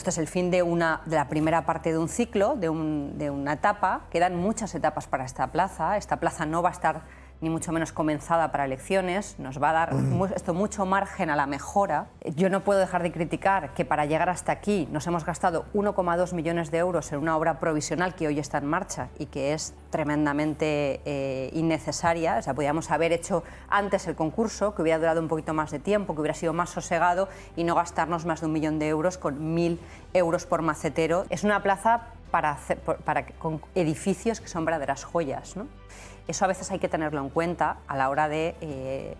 Esto es el fin de la primera parte de un ciclo, de una etapa. Quedan muchas etapas para esta plaza. Esta plaza no va a estar ni mucho menos comenzada para elecciones. Nos va a dar esto mucho margen a la mejora. Yo no puedo dejar de criticar que para llegar hasta aquí nos hemos gastado 1,2 millones de euros en una obra provisional que hoy está en marcha y que es tremendamente innecesaria. O sea, podríamos haber hecho antes el concurso, que hubiera durado un poquito más de tiempo, que hubiera sido más sosegado y no gastarnos más de 1 millón de euros con 1.000 euros por macetero. Es una plaza con edificios que son verdaderas joyas, ¿no? Eso a veces hay que tenerlo en cuenta a la hora de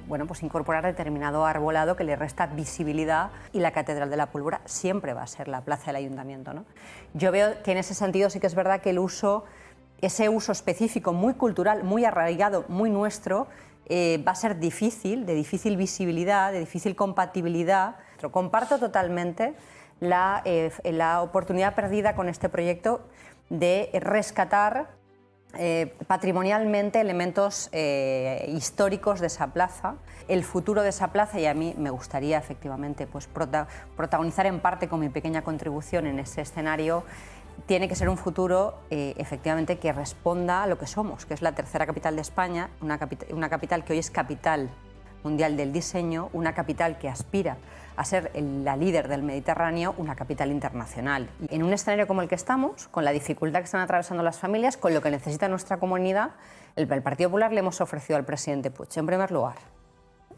pues incorporar determinado arbolado que le resta visibilidad, y la Catedral de la Pólvora siempre va a ser la plaza del Ayuntamiento, ¿no? Yo veo que en ese sentido sí que es verdad que ese uso específico, muy cultural, muy arraigado, muy nuestro, va a ser difícil, de difícil visibilidad, de difícil compatibilidad. Comparto totalmente la oportunidad perdida con este proyecto de rescatar patrimonialmente elementos históricos de esa plaza, el futuro de esa plaza, y a mí me gustaría efectivamente pues, protagonizar en parte con mi pequeña contribución en ese escenario. Tiene que ser un futuro efectivamente que responda a lo que somos, que es la tercera capital de España, una capital que hoy es capital mundial del diseño, una capital que aspira a ser la líder del Mediterráneo, una capital internacional. En un escenario como el que estamos, con la dificultad que están atravesando las familias, con lo que necesita nuestra comunidad, el Partido Popular le hemos ofrecido al presidente Puig, en primer lugar,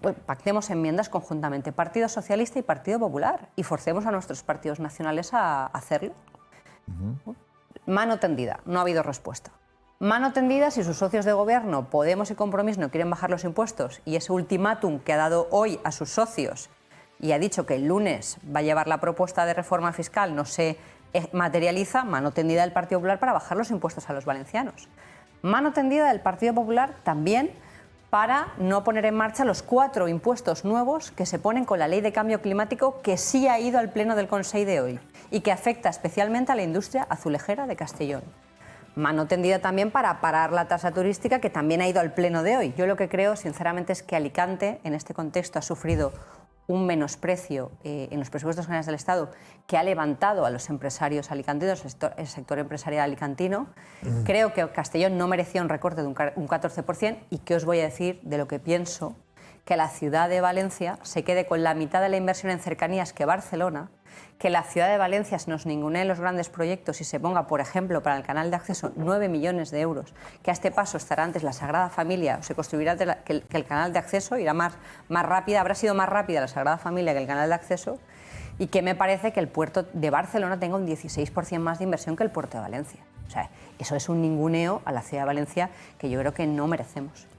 pues pactemos enmiendas conjuntamente, Partido Socialista y Partido Popular, y forcemos a nuestros partidos nacionales a hacerlo. Mano tendida, no ha habido respuesta. Mano tendida si sus socios de gobierno, Podemos y Compromís, no quieren bajar los impuestos, y ese ultimátum que ha dado hoy a sus socios y ha dicho que el lunes va a llevar la propuesta de reforma fiscal, no se materializa. Mano tendida del Partido Popular para bajar los impuestos a los valencianos. Mano tendida del Partido Popular también para no poner en marcha los 4 impuestos nuevos que se ponen con la Ley de Cambio Climático, que sí ha ido al Pleno del Consejo de hoy y que afecta especialmente a la industria azulejera de Castellón. Mano tendida también para parar la tasa turística, que también ha ido al Pleno de hoy. Yo lo que creo, sinceramente, es que Alicante, en este contexto, ha sufrido un menosprecio en los presupuestos generales del Estado que ha levantado a los empresarios alicantinos, el sector empresarial alicantino. Creo que Castellón no merecía un recorte de un 14%, y ¿qué os voy a decir de lo que pienso? Que la ciudad de Valencia se quede con la mitad de la inversión en cercanías que Barcelona, que la ciudad de Valencia se nos ninguneen los grandes proyectos y se ponga, por ejemplo, para el canal de acceso 9 millones de euros, que a este paso estará antes la Sagrada Familia, o se construirá que el canal de acceso irá más rápida, habrá sido más rápida la Sagrada Familia que el canal de acceso, y que me parece que el puerto de Barcelona tenga un 16% más de inversión que el puerto de Valencia. O sea, eso es un ninguneo a la ciudad de Valencia que yo creo que no merecemos.